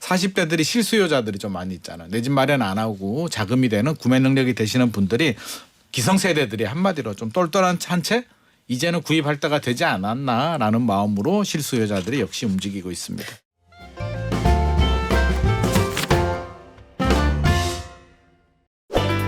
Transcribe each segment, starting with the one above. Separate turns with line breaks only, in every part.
40대들이 실수요자들이 좀 많이 있잖아요. 내 집 마련 안 하고 자금이 되는 구매 능력이 되시는 분들이 기성세대들이 한마디로 좀 똘똘한 채 이제는 구입할 때가 되지 않았나라는 마음으로 실수요자들이 역시 움직이고 있습니다.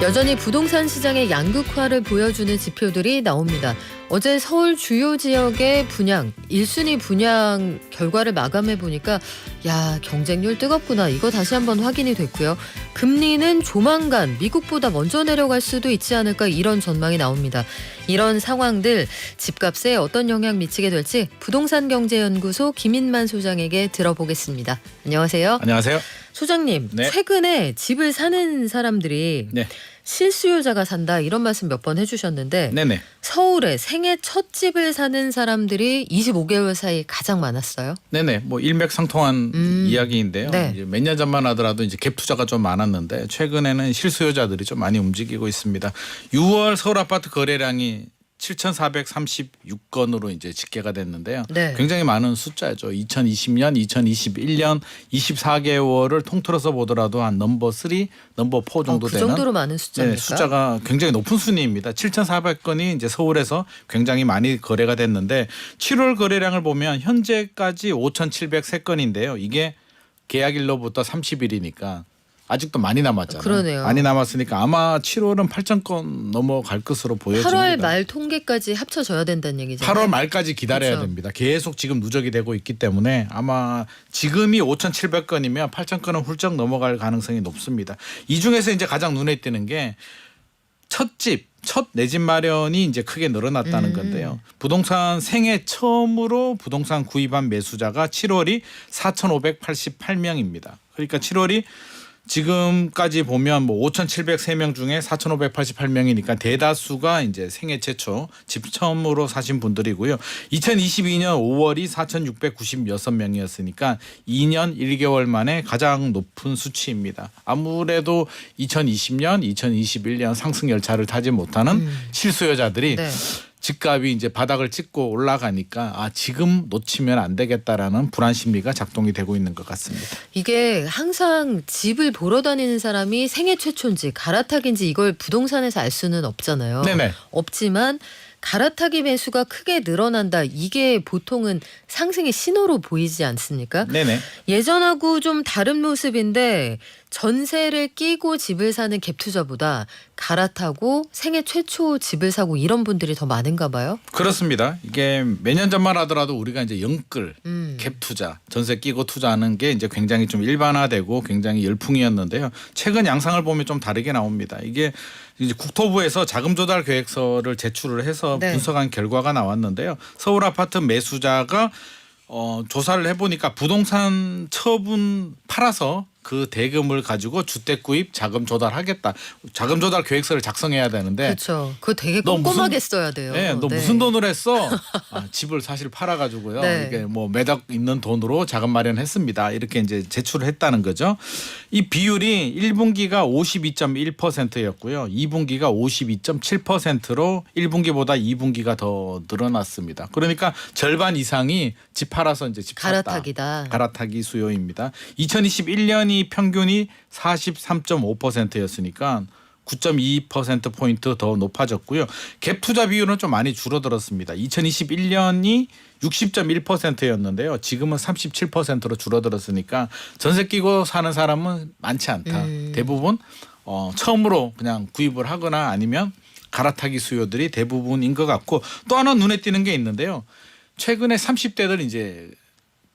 여전히 부동산 시장의 양극화를 보여주는 지표들이 나옵니다. 어제 서울 주요 지역의 분양, 1순위 분양 결과를 마감해 보니까 야, 경쟁률 뜨겁구나. 이거 다시 한번 확인이 됐고요. 금리는 조만간 미국보다 먼저 내려갈 수도 있지 않을까 이런 전망이 나옵니다. 이런 상황들 집값에 어떤 영향 미치게 될지 부동산경제연구소 김인만 소장에게 들어보겠습니다. 안녕하세요.
안녕하세요.
소장님,
네.
최근에 집을 사는 사람들이
네.
실수요자가 산다 이런 말씀 몇 번 해주셨는데
네네.
서울에 생애 첫 집을 사는 사람들이 25개월 사이 가장 많았어요.
네네. 뭐 일맥상통한 이야기인데요.
네.
이제 몇 년 전만 하더라도 이제 갭 투자가 좀 많았는데 최근에는 실수요자들이 좀 많이 움직이고 있습니다. 6월 서울 아파트 거래량이 7,436건으로 이제 집계가 됐는데요.
네.
굉장히 많은 숫자죠. 2020년, 2021년 24개월을 통틀어서 보더라도 한 넘버 3, 넘버 4 정도
그
되는
정도로 많은 숫자입니까?
네, 숫자가 굉장히 높은 순위입니다. 7,400건이 이제 서울에서 굉장히 많이 거래가 됐는데 7월 거래량을 보면 현재까지 5,703건인데요. 이게 계약일로부터 30일이니까 아직도 많이 남았잖아요.
그러네요.
많이 남았으니까 아마 7월은 8,000건 넘어갈 것으로 보여집니다.
8월 말 통계까지 합쳐져야 된다는 얘기잖아요.
8월 말까지 기다려야
그렇죠.
됩니다. 계속 지금 누적이 되고 있기 때문에 아마 지금이 5,700건이면 8,000건은 훌쩍 넘어갈 가능성이 높습니다. 이 중에서 이제 가장 눈에 띄는 게 첫 내 집 마련이 이제 크게 늘어났다는 건데요. 부동산 생애 처음으로 부동산 구입한 매수자가 7월이 4,588명입니다. 그러니까 7월이 지금까지 보면 뭐 5,703명 중에 4,588명이니까 대다수가 이제 생애 최초 집 처음으로 사신 분들이고요. 2022년 5월이 4,696명이었으니까 2년 1개월 만에 가장 높은 수치입니다. 아무래도 2020년, 2021년 상승 열차를 타지 못하는 실수요자들이
네.
집값이 이제 바닥을 찍고 올라가니까 지금 놓치면 안 되겠다라는 불안 심리가 작동이 되고 있는 것 같습니다.
이게 항상 집을 보러 다니는 사람이 생애 최초인지 갈아타기인지 이걸 부동산에서 알 수는 없잖아요.
네네.
없지만 갈아타기 매수가 크게 늘어난다. 이게 보통은 상승의 신호로 보이지 않습니까?
네네.
예전하고 좀 다른 모습인데 전세를 끼고 집을 사는 갭 투자보다 갈아타고 생애 최초 집을 사고 이런 분들이 더 많은가 봐요.
그렇습니다. 이게 몇 년 전만 하더라도 우리가 이제 영끌, 갭 투자, 전세 끼고 투자하는 게 이제 굉장히 좀 일반화되고 굉장히 열풍이었는데요. 최근 양상을 보면 좀 다르게 나옵니다. 이게 이제 국토부에서 자금 조달 계획서를 제출을 해서
네.
분석한 결과가 나왔는데요. 서울 아파트 매수자가 조사를 해보니까 부동산 처분 팔아서 그 대금을 가지고 주택 구입 자금 조달하겠다. 자금 조달 계획서를 작성해야 되는데
그렇죠. 그거 되게
너
꼼꼼하게
무슨-
써야 돼요.
네, 너 무슨 돈으로 했어? 집을 사실 팔아가지고요.
네.
이게 뭐 매덕 있는 돈으로 자금 마련했습니다. 이렇게 이제 제출을 했다는 거죠. 이 비율이 1분기가 52.1%였고요. 2분기가 52.7%로 1분기보다 2분기가 더 늘어났습니다. 그러니까 절반 이상이 집 팔아서 이제 집 샀다.
갈아타기다.
갈아타기 수요입니다. 2021년이 평균이 43.5%였으니까 9.2%포인트 더 높아졌고요. 갭 투자 비율은 좀 많이 줄어들었습니다. 2021년이 60.1%였는데요. 지금은 37%로 줄어들었으니까 전세 끼고 사는 사람은 많지 않다. 대부분 처음으로 그냥 구입을 하거나 아니면 갈아타기 수요들이 대부분인 것 같고 또 하나 눈에 띄는 게 있는데요. 최근에 30대들 이제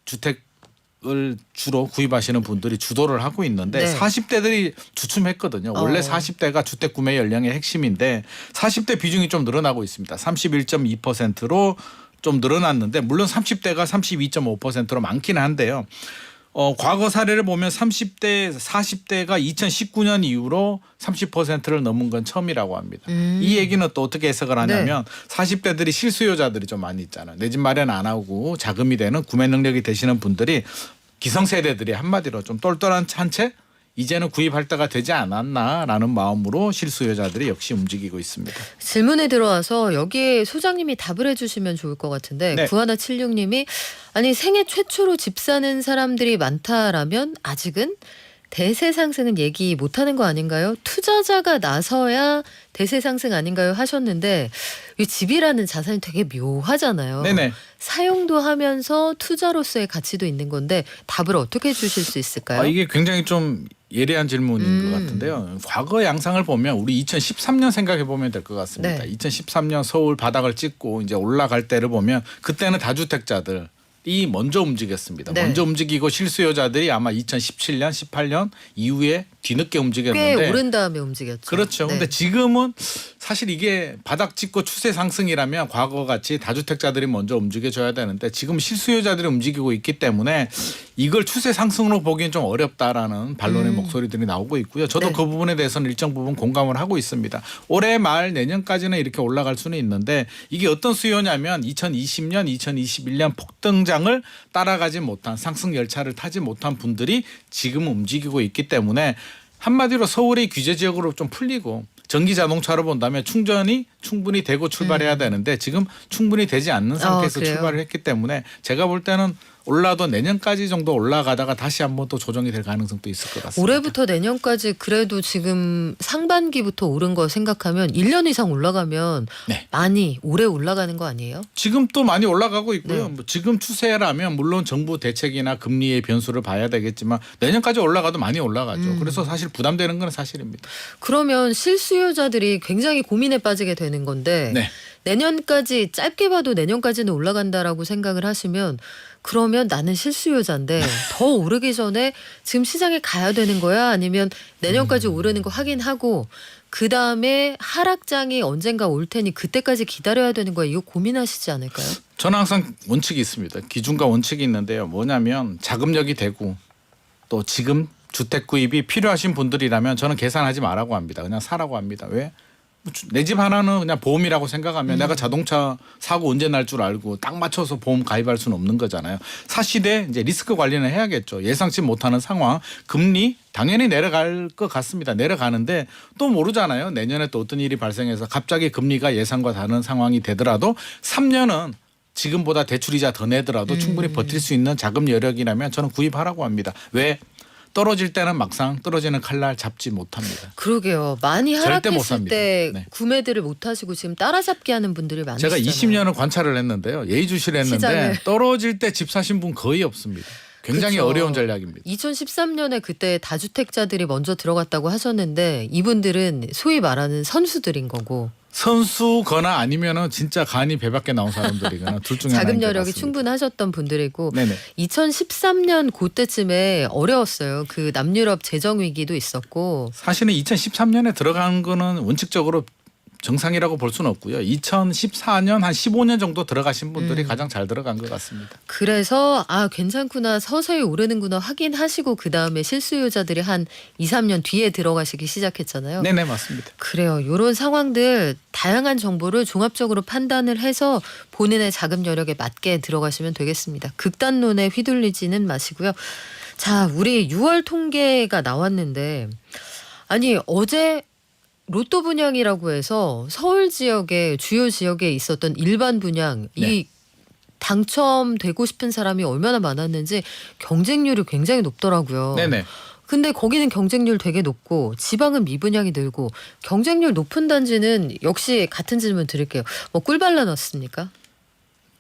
주택을 주로 구입하시는 분들이 주도를 하고 있는데
네.
40대들이 주춤했거든요. 원래 40대가 주택 구매 연령의 핵심인데 40대 비중이 좀 늘어나고 있습니다. 31.2%로 좀 늘어났는데 물론 30대가 32.5%로 많기는 한데요. 과거 사례를 보면 30대, 40대가 2019년 이후로 30%를 넘은 건 처음이라고 합니다. 이 얘기는 또 어떻게 해석을 하냐면 40대들이 실수요자들이 좀 많이 있잖아요. 내 집 마련 안 하고 자금이 되는 구매 능력이 되시는 분들이 기성세대들이 한마디로 좀 똘똘한 채 이제는 구입할 때가 되지 않았나라는 마음으로 실수요자들이 역시 움직이고 있습니다.
질문에 들어와서 여기에 소장님이 답을 해주시면 좋을 것 같은데
네.
9176님이 아니 생애 최초로 집 사는 사람들이 많다라면 아직은 대세 상승은 얘기 못하는 거 아닌가요? 투자자가 나서야 대세 상승 아닌가요? 하셨는데 이 집이라는 자산이 되게 묘하잖아요.
네네.
사용도 하면서 투자로서의 가치도 있는 건데 답을 어떻게 주실 수 있을까요?
이게 굉장히 좀 예리한 질문인 것 같은데요. 과거 양상을 보면 우리 2013년 생각해 보면 될 것 같습니다.
네.
2013년 서울 바닥을 찍고 이제 올라갈 때를 보면 그때는 다주택자들 이 먼저 움직였습니다.
네.
먼저 움직이고 실수요자들이 아마 2017년, 18년 이후에 뒤늦게 움직였는데
꽤 오른 다음에 움직였죠.
그렇죠.
네.
근데 지금은 사실 이게 바닥 찍고 추세 상승이라면 과거 같이 다주택자들이 먼저 움직여줘야 되는데 지금 실수요자들이 움직이고 있기 때문에 이걸 추세 상승으로 보기엔 좀 어렵다라는 반론의 목소리들이 나오고 있고요. 저도
네.
그 부분에 대해서는 일정 부분 공감을 하고 있습니다. 올해 말 내년까지는 이렇게 올라갈 수는 있는데 이게 어떤 수요냐면 2020년, 2021년 폭등장을 따라가지 못한 상승 열차를 타지 못한 분들이 지금 움직이고 있기 때문에 한마디로 서울의 규제 지역으로 좀 풀리고 전기 자동차로 본다면 충전이 충분히 되고 출발해야 되는데 지금 충분히 되지 않는 상태에서
그래요?
출발을 했기 때문에 제가 볼 때는 올라도 내년까지 정도 올라가다가 다시 한번 또 조정이 될 가능성도 있을 것 같습니다.
올해부터 내년까지 그래도 지금 상반기부터 오른 거 생각하면 1년 이상 올라가면
네.
많이 오래 올라가는 거 아니에요?
지금 또 많이 올라가고 있고요.
네.
뭐 지금 추세라면 물론 정부 대책이나 금리의 변수를 봐야 되겠지만 내년까지 올라가도 많이 올라가죠. 그래서 사실 부담되는 건 사실입니다.
그러면 실수요자들이 굉장히 고민에 빠지게 되는 건데
네.
내년까지 짧게 봐도 내년까지는 올라간다라고 생각을 하시면 그러면 나는 실수요자인데 더 오르기 전에 지금 시장에 가야 되는 거야? 아니면 내년까지 오르는 거 확인하고 그 다음에 하락장이 언젠가 올 테니 그때까지 기다려야 되는 거야? 이거 고민하시지 않을까요?
저는 항상 원칙이 있습니다. 기준과 원칙이 있는데요. 뭐냐면 자금력이 되고 또 지금 주택 구입이 필요하신 분들이라면 저는 계산하지 말라고 합니다. 그냥 사라고 합니다. 왜? 내 집 하나는 그냥 보험이라고 생각하면 내가 자동차 사고 언제 날 줄 알고 딱 맞춰서 보험 가입할 수는 없는 거잖아요. 사실에 이제 리스크 관리는 해야겠죠. 예상치 못하는 상황, 금리 당연히 내려갈 것 같습니다. 내려가는데 또 모르잖아요. 내년에 또 어떤 일이 발생해서 갑자기 금리가 예상과 다른 상황이 되더라도 3년은 지금보다 대출이자 더 내더라도 충분히 버틸 수 있는 자금 여력이라면 저는 구입하라고 합니다. 왜? 떨어질 때는 막상 떨어지는 칼날 잡지 못합니다.
그러게요. 많이
절대 못
하락했을
삽니다.
때
네.
구매들을 못 하시고 지금 따라잡기 하는 분들이
제가
많으시잖아요.
20년을 관찰을 했는데요. 예의주시를 했는데
시장을.
떨어질 때 집 사신 분 거의 없습니다. 굉장히
그쵸.
어려운 전략입니다.
2013년에 그때 다주택자들이 먼저 들어갔다고 하셨는데 이분들은 소위 말하는 선수들인 거고
선수거나 아니면은 진짜 간이 배밖에 나온 사람들이거나 둘 중에 하나인
자금
것
여력이
같습니다.
충분하셨던 분들이고
네네.
2013년 그때쯤에 어려웠어요. 그 남유럽 재정 위기도 있었고
사실은 2013년에 들어간 거는 원칙적으로 정상이라고 볼 수는 없고요. 2014년 한 15년 정도 들어가신 분들이 가장 잘 들어간 것 같습니다.
그래서 아 괜찮구나 서서히 오르는구나 확인하시고 그다음에 실수요자들이 한 2, 3년 뒤에 들어가시기 시작했잖아요.
네네 맞습니다.
그래요. 이런 상황들 다양한 정보를 종합적으로 판단을 해서 본인의 자금 여력에 맞게 들어가시면 되겠습니다. 극단론에 휘둘리지는 마시고요. 자, 우리 6월 통계가 나왔는데 아니 어제 로또 분양이라고 해서 서울 지역의 주요 지역에 있었던 일반 분양
네.
이 당첨되고 싶은 사람이 얼마나 많았는지 경쟁률이 굉장히 높더라고요.
네네.
근데 거기는 경쟁률 되게 높고 지방은 미분양이 늘고 경쟁률 높은 단지는 역시 같은 질문 드릴게요. 뭐 꿀 발라 넣었습니까?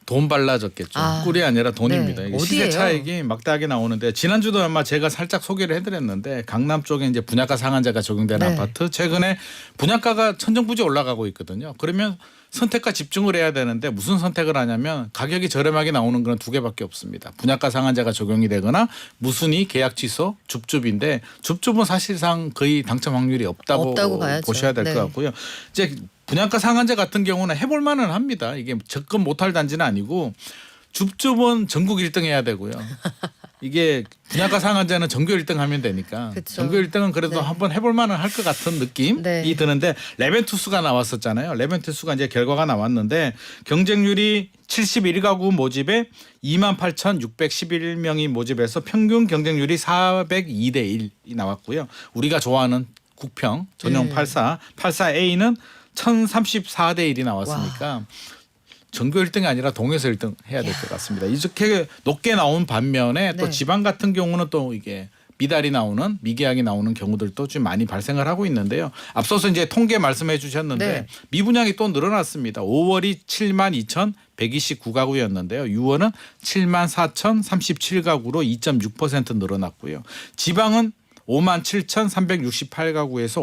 돈 발라졌겠죠.
아,
꿀이 아니라 돈입니다.
네.
이게 시세
어디예요?
차익이 막대하게 나오는데 지난주도 아마 제가 살짝 소개를 해드렸는데 강남 쪽에 이제 분양가 상한제가 적용되는
네.
아파트 최근에 분양가가 천정부지 올라가고 있거든요. 그러면 선택과 집중을 해야 되는데 무슨 선택을 하냐면 가격이 저렴하게 나오는 건 두 개밖에 없습니다. 분양가 상한제가 적용이 되거나 무순위 계약 취소 줍줍인데 줍줍은 사실상 거의 당첨 확률이 없다고
봐야죠.
보셔야 될 것
네.
같고요. 이제 분양가 상한제 같은 경우는 해볼 만은 합니다. 이게 접근 못할 단지는 아니고 줍줍은 전국 1등 해야 되고요. 이게 분양가 상한제는 전교 1등 하면 되니까
그쵸.
전교 1등은 그래도
네.
한번 해볼 만은 할 것 같은 느낌이
네.
드는데 레벤투스가 나왔었잖아요. 레벤투스가 이제 결과가 나왔는데 경쟁률이 71가구 모집에 28,611명이 모집해서 평균 경쟁률이 402대 1이 나왔고요. 우리가 좋아하는 국평 전용 84A는 1,034대 1이 나왔으니까 전교 1등이 아니라 동에서 1등 해야 될 것 같습니다. 이렇게 높게 나온 반면에 또
네.
지방 같은 경우는 또 이게 미달이 나오는 미계약이 나오는 경우들도 좀 많이 발생을 하고 있는데요. 앞서서 이제 통계 말씀해 주셨는데
네.
미분양이 또 늘어났습니다. 5월이 72,129가구였는데요. 6월은 74,037가구로 2.6% 늘어났고요. 지방은 57,368가구에서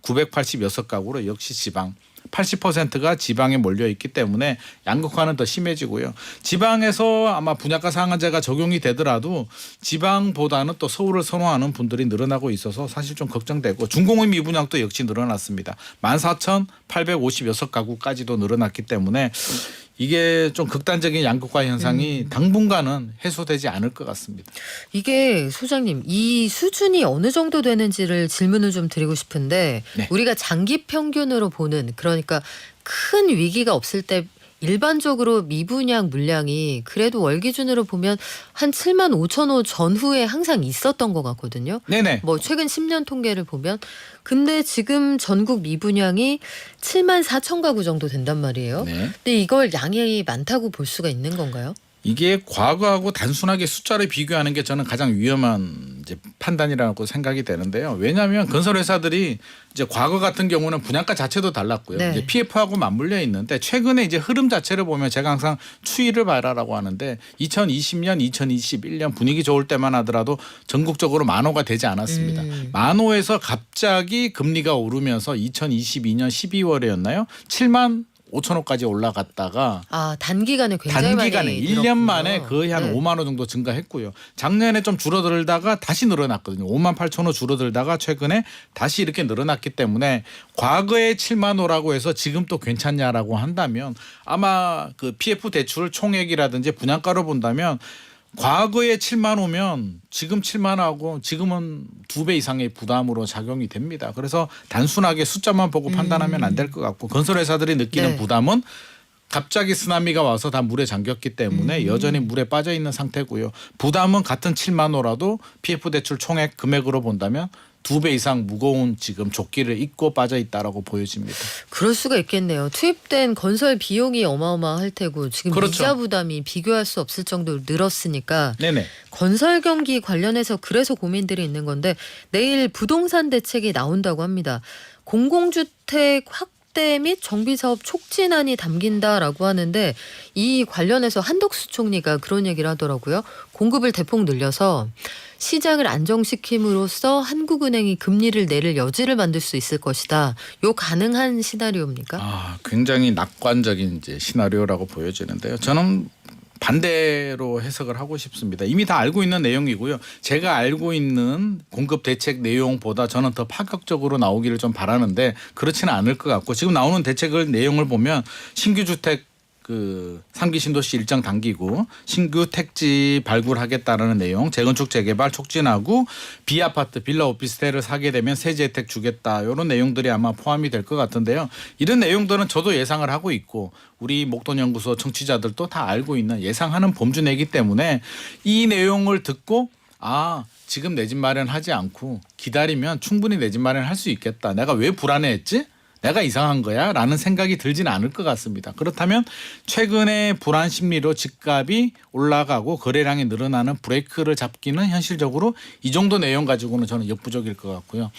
58,986가구로 역시 지방 80%가 지방에 몰려 있기 때문에 양극화는 더 심해지고요. 지방에서 아마 분양가 상한제가 적용이 되더라도 지방보다는 또 서울을 선호하는 분들이 늘어나고 있어서 사실 좀 걱정되고 중공업 미분양도 역시 늘어났습니다. 14,856가구까지도 늘어났기 때문에 이게 좀 극단적인 양극화 현상이 당분간은 해소되지 않을 것 같습니다.
이게 소장님 이 수준이 어느 정도 되는지를 질문을 좀 드리고 싶은데
네.
우리가 장기 평균으로 보는 그러니까 큰 위기가 없을 때 일반적으로 미분양 물량이 그래도 월 기준으로 보면 한 7만 5천 호 전후에 항상 있었던 것 같거든요.
네네.
뭐 최근 10년 통계를 보면 근데 지금 전국 미분양이 7만 4천 가구 정도 된단 말이에요.
네.
근데 이걸 양이 많다고 볼 수가 있는 건가요?
이게 과거하고 단순하게 숫자를 비교하는 게 저는 가장 위험한 이제 판단이라고 생각이 되는데요. 왜냐하면 건설 회사들이 이제 과거 같은 경우는 분양가 자체도 달랐고요.
네.
이제 PF하고 맞물려 있는데 최근에 이제 흐름 자체를 보면 제가 항상 추이를 봐라라고 하는데 2020년, 2021년 분위기 좋을 때만 하더라도 전국적으로 만호가 되지 않았습니다. 만호에서 갑자기 금리가 오르면서 2022년 12월이었나요? 7만 5천호까지 올라갔다가
아 단기간에 굉장히
단기간에
많이
1년
늘었군요.
만에 거의 한
네.
5만 호 정도 증가했고요. 작년에 좀 줄어들다가 다시 늘어났거든요. 5만 8천 호 줄어들다가 최근에 다시 이렇게 늘어났기 때문에 과거에 7만 호라고 해서 지금 또 괜찮냐라고 한다면 아마 그 PF 대출 총액이라든지 분양가로 본다면 과거에 7만 호면 지금 7만 하고 지금은 2배 이상의 부담으로 작용이 됩니다. 그래서 단순하게 숫자만 보고 판단하면 안 될 것 같고 건설회사들이 느끼는
네.
부담은 갑자기 쓰나미가 와서 다 물에 잠겼기 때문에 여전히 물에 빠져 있는 상태고요. 부담은 같은 7만 호라도 PF 대출 총액 금액으로 본다면 2배 이상 무거운 지금 조끼를 입고 빠져 있다라고 보여집니다.
그럴 수가 있겠네요. 투입된 건설 비용이 어마어마할 테고 지금
그렇죠.
이자 부담이 비교할 수 없을 정도로 늘었으니까
네네.
건설 경기 관련해서 그래서 고민들이 있는 건데 내일 부동산 대책이 나온다고 합니다. 공공주택 확대 및 정비사업 촉진안이 담긴다라고 하는데 이 관련해서 한덕수 총리가 그런 얘기를 하더라고요. 공급을 대폭 늘려서 시장을 안정시킴으로써 한국은행이 금리를 내릴 여지를 만들 수 있을 것이다. 요 가능한 시나리오입니까?
아, 굉장히 낙관적인 이제 시나리오라고 보여지는데요. 저는 반대로 해석을 하고 싶습니다. 이미 다 알고 있는 내용이고요. 제가 알고 있는 공급 대책 내용보다 저는 더 파격적으로 나오기를 좀 바라는데 그렇지는 않을 것 같고 지금 나오는 대책을 내용을 보면 신규 주택 그 3기 신도시 일정 당기고 신규 택지 발굴하겠다라는 내용, 재건축 재개발 촉진하고 비아파트 빌라 오피스텔을 사게 되면 세제 혜택 주겠다 이런 내용들이 아마 포함이 될 것 같은데요. 이런 내용들은 저도 예상을 하고 있고 우리 목돈연구소 청취자들도 다 알고 있는 예상하는 범주내기 때문에 이 내용을 듣고 아 지금 내 집 마련하지 않고 기다리면 충분히 내 집 마련할 수 있겠다. 내가 왜 불안해했지? 내가 이상한 거야? 라는 생각이 들지는 않을 것 같습니다. 그렇다면 최근에 불안 심리로 집값이 올라가고 거래량이 늘어나는 브레이크를 잡기는 현실적으로 이 정도 내용 가지고는 저는 역부족일 것 같고요.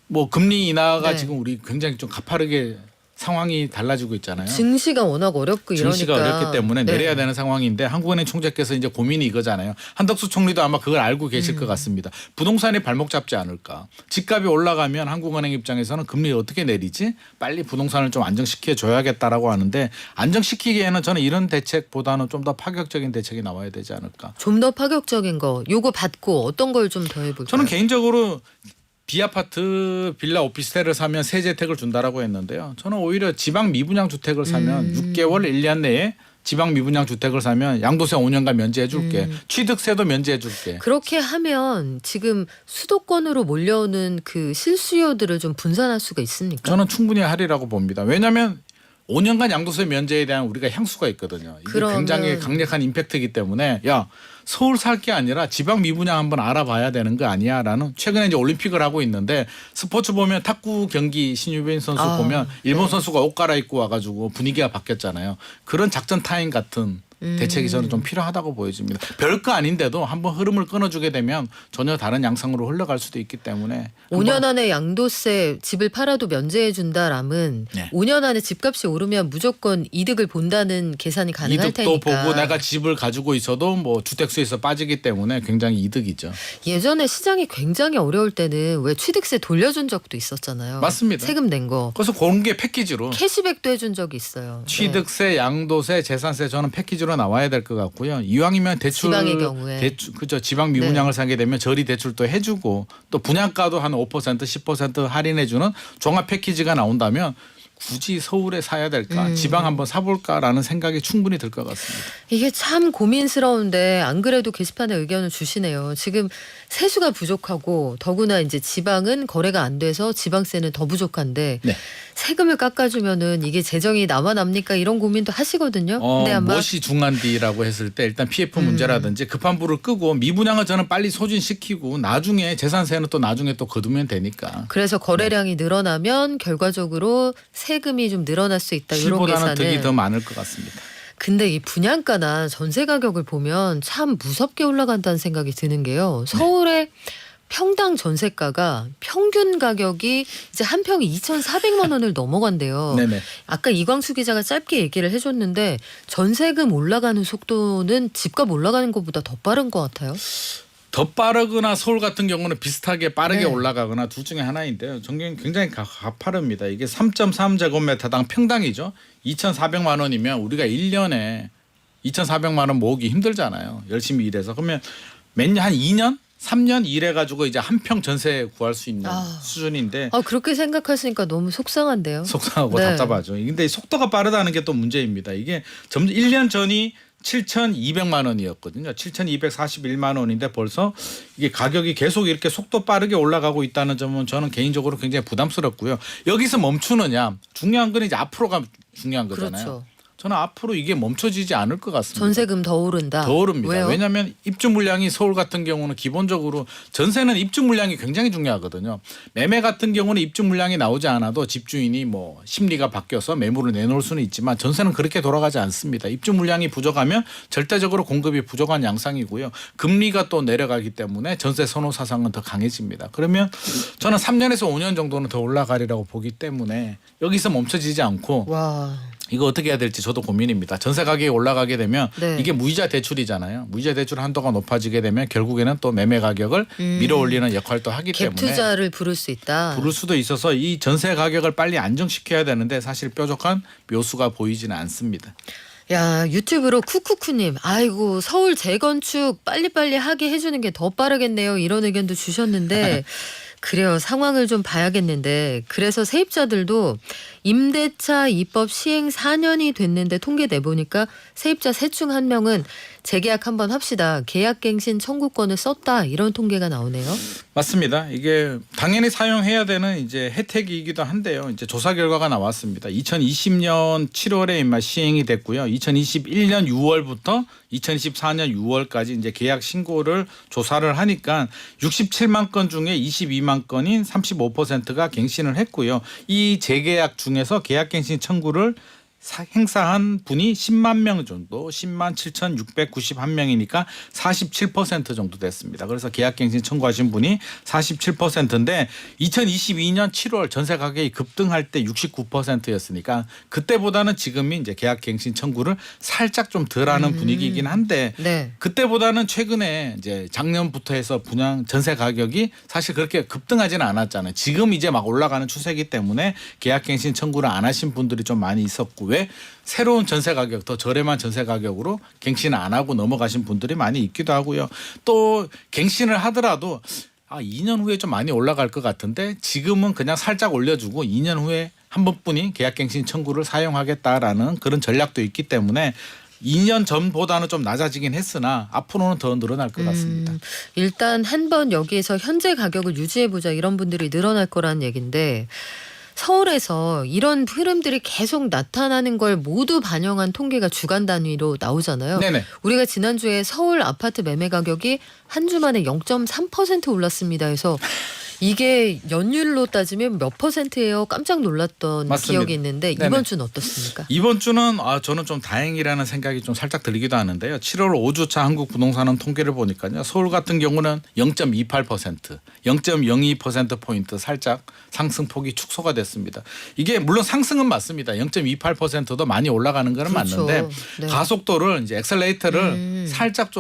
뭐 금리 인하가
네.
지금 우리 굉장히 좀 가파르게 상황이 달라지고 있잖아요.
증시가 워낙 어렵고 이러니까.
증시가 어렵기 때문에
네.
내려야 되는 상황인데 한국은행 총재께서 이제 고민이 이거잖아요. 한덕수 총리도 아마 그걸 알고 계실 것 같습니다. 부동산이 발목 잡지 않을까. 집값이 올라가면 한국은행 입장에서는 금리를 어떻게 내리지? 빨리 부동산을 좀 안정시켜 줘야겠다라고 하는데 안정시키기에는 저는 이런 대책보다는 좀 더 파격적인 대책이 나와야 되지 않을까.
좀 더 파격적인 거 요거 받고 어떤 걸 좀 더 해볼까요?
저는 개인적으로 비아파트 빌라 오피스텔을 사면 세제 혜택을 준다라고 했는데요. 저는 오히려 지방 미분양 주택을 사면 6개월 1년 내에 지방 미분양 주택을 사면 양도세 5년간 면제해 줄게. 취득세도 면제해 줄게.
그렇게 하면 지금 수도권으로 몰려오는 그 실수요들을 좀 분산할 수가 있습니까?
저는 충분히 하리라고 봅니다. 왜냐하면 5년간 양도세 면제에 대한 우리가 향수가 있거든요. 이게
그러면-
굉장히 강력한 임팩트이기 때문에 야 서울 살 게 아니라 지방 미분양 한번 알아봐야 되는 거 아니야라는 최근에 이제 올림픽을 하고 있는데 스포츠 보면 탁구 경기 신유빈 선수 보면 일본 선수가 옷 갈아입고 와가지고 분위기가 바뀌었잖아요. 그런 작전 타임 같은 대책이 저는 좀 필요하다고 보여집니다. 별거 아닌데도 한번 흐름을 끊어주게 되면 전혀 다른 양상으로 흘러갈 수도 있기 때문에
5년 안에 양도세 집을 팔아도 면제해 준다람은
네.
5년 안에 집값이 오르면 무조건 이득을 본다는 계산이 가능할
이득도
테니까.
보고 내가 집을 가지고 있어도 뭐 주택수에서 빠지기 때문에 굉장히 이득이죠.
예전에 시장이 굉장히 어려울 때는 왜 취득세 돌려준 적도 있었잖아요.
맞습니다.
세금 낸 거.
그래서 그런 게 패키지로
캐시백도 해준 적이 있어요. 네.
취득세, 양도세, 재산세 저는 패키지로 나와야 될 것 같고요. 이왕이면 대출,
지방의 경우에.
그죠. 지방 미분양을 사게 되면 저리 대출도 해주고 또 분양가도 한 5%, 10% 할인해주는 종합 패키지가 나온다면 굳이 서울에 사야 될까, 지방 한번 사볼까라는 생각이 충분히 들 것 같습니다.
이게 참 고민스러운데 안 그래도 게시판에 의견을 주시네요. 지금 세수가 부족하고 더구나 이제 지방은 거래가 안 돼서 지방세는 더 부족한데
네.
세금을 깎아주면은 이게 재정이 남아납니까 이런 고민도 하시거든요. 근데 아마
무엇이 중한디라고 했을 때 일단 PF 문제라든지 급한 불을 끄고 미분양을 저는 빨리 소진시키고 나중에 재산세는 또 나중에 또 거두면 되니까.
그래서 거래량이 늘어나면 결과적으로 세금이 좀 늘어날 수 있다 이런
실보다는 득이
계산을.
더 많을 것 같습니다.
근데 이 분양가나 전세 가격을 보면 참 무섭게 올라간다는 생각이 드는 게요. 서울의 평당 전세가가 평균 가격이 이제 한 평이 2,400만 원을 넘어간대요.
네네.
아까 이광수 기자가 짧게 얘기를 해줬는데 전세금 올라가는 속도는 집값 올라가는 것보다 더 빠른 것 같아요.
더 빠르거나 서울 같은 경우는 비슷하게 빠르게
네.
올라가거나 둘 중에 하나인데요. 전경이 굉장히 가파릅니다. 이게 3.3제곱미터당 평당이죠. 2,400만 원이면 우리가 1년에 2,400만 원 모으기 힘들잖아요. 열심히 일해서. 그러면 몇 년 한 2년? 3년 일해 가지고 이제 한 평 전세 구할 수 있는 수준인데
그렇게 생각하시니까 너무 속상한데요.
속상하고
네.
답답하죠. 근데 속도가 빠르다는 게 또 문제입니다. 이게 점점 1년 전이 7,200만 원이었거든요. 7,241만 원인데 벌써 이게 가격이 계속 이렇게 속도 빠르게 올라가고 있다는 점은 저는 개인적으로 굉장히 부담스럽고요. 여기서 멈추느냐 중요한 건 이제 앞으로가 중요한 거잖아요.
그렇죠.
저는 앞으로 이게 멈춰지지 않을 것 같습니다.
전세금 더 오른다.
더 오릅니다.
왜요?
왜냐하면 입주 물량이 서울 같은 경우는 기본적으로 전세는 입주 물량이 굉장히 중요하거든요. 매매 같은 경우는 입주 물량이 나오지 않아도 집주인이 뭐 심리가 바뀌어서 매물을 내놓을 수는 있지만 전세는 그렇게 돌아가지 않습니다. 입주 물량이 부족하면 절대적으로 공급이 부족한 양상이고요. 금리가 또 내려가기 때문에 전세 선호 사상은 더 강해집니다. 그러면 저는 3년에서 5년 정도는 더 올라가리라고 보기 때문에 여기서 멈춰지지 않고
와.
이거 어떻게 해야 될지 저도 고민입니다. 전세 가격이 올라가게 되면
네.
이게 무이자 대출이잖아요. 무이자 대출 한도가 높아지게 되면 결국에는 또 매매 가격을 밀어올리는 역할도 하기
갭
때문에
투자를 부를 수 있다.
부를 수도 있어서 이 전세 가격을 빨리 안정시켜야 되는데 사실 뾰족한 묘수가 보이지는 않습니다.
야, 유튜브로 쿠쿠쿠님, 아이고 서울 재건축 빨리빨리 하게 해주는 게 더 빠르겠네요. 이런 의견도 주셨는데 그래요. 상황을 좀 봐야겠는데 그래서 세입자들도 임대차 입법 시행 4년이 됐는데 통계 내보니까 세입자 셋 중 한 명은 재계약 한번 합시다. 계약갱신 청구권을 썼다. 이런 통계가 나오네요.
맞습니다. 이게 당연히 사용해야 되는 이제 혜택이기도 한데요. 이제 조사 결과가 나왔습니다. 2020년 7월에 인마 시행이 됐고요. 2021년 6월부터 2024년 6월까지 이제 계약 신고를 조사를 하니까 67만 건 중에 22만 건인 35%가 갱신을 했고요. 이 재계약 중에서 계약갱신 청구를 행사한 분이 10만 명 정도, 10만 7,691명이니까 47% 정도 됐습니다. 그래서 계약갱신 청구하신 분이 47%인데 2022년 7월 전세 가격이 급등할 때 69%였으니까 그때보다는 지금이 이제 계약갱신 청구를 살짝 좀 덜하는 분위기이긴 한데
네.
그때보다는 최근에 이제 작년부터 해서 분양 전세 가격이 사실 그렇게 급등하지는 않았잖아요. 지금 이제 막 올라가는 추세이기 때문에 계약갱신 청구를 안 하신 분들이 좀 많이 있었고 왜 새로운 전세 가격 더 저렴한 전세 가격으로 갱신을 안 하고 넘어가신 분들이 많이 있기도 하고요. 또 갱신을 하더라도 2년 후에 좀 많이 올라갈 것 같은데 지금은 그냥 살짝 올려주고 2년 후에 한 번뿐이 계약갱신 청구를 사용하겠다라는 그런 전략도 있기 때문에 2년 전보다는 좀 낮아지긴 했으나 앞으로는 더 늘어날 것 같습니다.
일단 한번 여기에서 현재 가격을 유지해보자 이런 분들이 늘어날 거라는 얘기인데 서울에서 이런 흐름들이 계속 나타나는 걸 모두 반영한 통계가 주간 단위로 나오잖아요.
네네.
우리가 지난주에 서울 아파트 매매 가격이 한 주 만에 0.3% 올랐습니다. 해서 이게 연율로 따지면 몇 %예요? 깜짝 놀랐던
맞습니다.
기억이 있는데
네네.
이번 주는 어떻습니까?
이번 주는 저는 좀 다행이라는 생각이 좀 살짝 들기도 하는데요. 7월 5주차 한국 부동산은 통계를 보니까요. 서울 같은 경우는 0.28%, 0.02%포인트 살짝 상승폭이 축소가 됐습니다. 이게 물론 상승은 맞습니다. 0.28%도 많이 올라가는 거는
그렇죠.
맞는데
네.
가속도를 이제 엑셀레이터를 살짝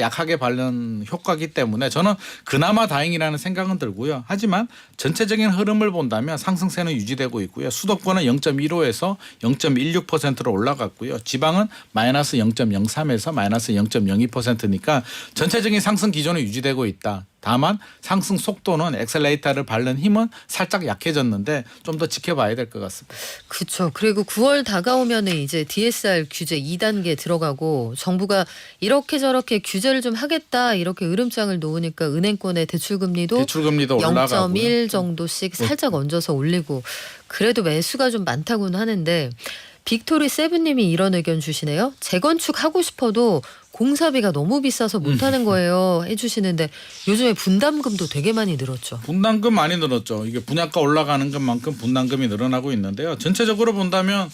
약하게 밟는 효과이기 때문에 저는 그나마 다행이라는 생각은 들고요. 하지만 전체적인 흐름을 본다면 상승세는 유지되고 있고요. 수도권은 0.15에서 0.16%로 올라갔고요. 지방은 마이너스 0.03에서 마이너스 0.02%니까 전체적인 상승 기조는 유지되고 있다. 다만 상승 속도는 엑셀레이터를 밟는 힘은 살짝 약해졌는데 좀 더 지켜봐야 될 것 같습니다.
그렇죠. 그리고 9월 다가오면은 이제 DSR 규제 2단계 들어가고 정부가 이렇게 저렇게 규제를 좀 하겠다 이렇게 으름장을 놓으니까 은행권의 대출금리도
올라가고요.
0.1 정도씩 살짝 얹어서 올리고 그래도 매수가 좀 많다고는 하는데 빅토리 세븐님이 이런 의견 주시네요. 재건축 하고 싶어도 공사비가 너무 비싸서 못하는 거예요 해주시는데 요즘에 분담금도 되게 많이 늘었죠.
분담금 많이 늘었죠. 이게 분양가 올라가는 것만큼 분담금이 늘어나고 있는데요. 전체적으로 본다면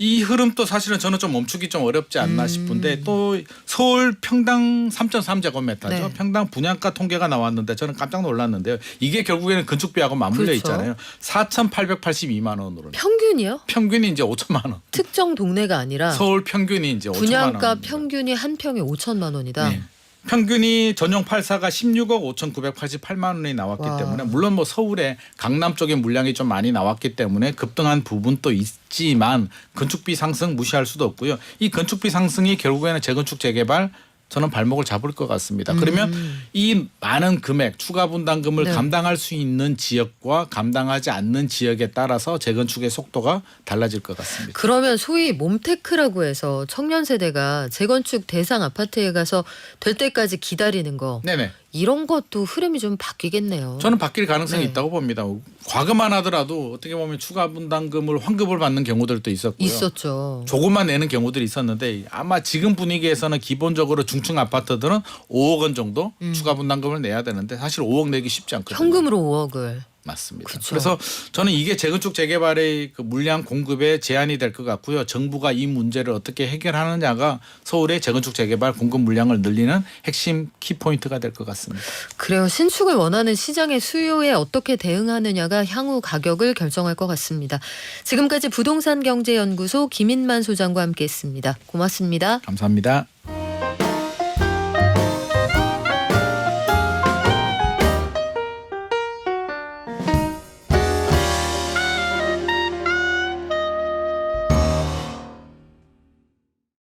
이 흐름도 사실은 저는 좀 멈추기 좀 어렵지 않나 싶은데 또 서울 평당 3.3제곱미터죠.
네.
평당 분양가 통계가 나왔는데 저는 깜짝 놀랐는데요. 이게 결국에는 건축비하고 맞물려
그렇죠.
있잖아요. 4,882만 원으로.
평균이요?
평균이 이제 5천만 원.
특정 동네가 아니라
서울 평균이 이제 5천만 원.
분양가 평균이 한 평에 5천만 원이다.
네. 평균이 전용 8사가 16억 5,988만 원이 나왔기
와.
때문에 물론 뭐 서울에 강남 쪽에 물량이 좀 많이 나왔기 때문에 급등한 부분도 있지만 건축비 상승 무시할 수도 없고요. 이 건축비 상승이 결국에는 재건축 재개발 저는 발목을 잡을 것 같습니다. 그러면 이 많은 금액 추가 분담금을
네.
감당할 수 있는 지역과 감당하지 않는 지역에 따라서 재건축의 속도가 달라질 것 같습니다.
그러면 소위 몸테크라고 해서 청년 세대가 재건축 대상 아파트에 가서 될 때까지 기다리는 거
네네.
이런 것도 흐름이 좀 바뀌겠네요.
저는 바뀔 가능성이
네.
있다고 봅니다. 과거만 하더라도 어떻게 보면 추가 분담금을 환급을 받는 경우들도 있었고요.
있었죠.
조금만 내는 경우들이 있었는데 아마 지금 분위기에서는 기본적으로 중층 아파트들은 5억 원 정도 추가 분담금을 내야 되는데 사실 5억 내기 쉽지 않거든요.
현금으로 5억을.
맞습니다.
그쵸.
그래서 저는 이게 재건축 재개발의 그 물량 공급에 제한이 될 것 같고요. 정부가 이 문제를 어떻게 해결하느냐가 서울의 재건축 재개발 공급 물량을 늘리는 핵심 키포인트가 될 것 같습니다.
그래요. 신축을 원하는 시장의 수요에 어떻게 대응하느냐가 향후 가격을 결정할 것 같습니다. 지금까지 부동산경제연구소 김인만 소장과 함께했습니다. 고맙습니다.
감사합니다.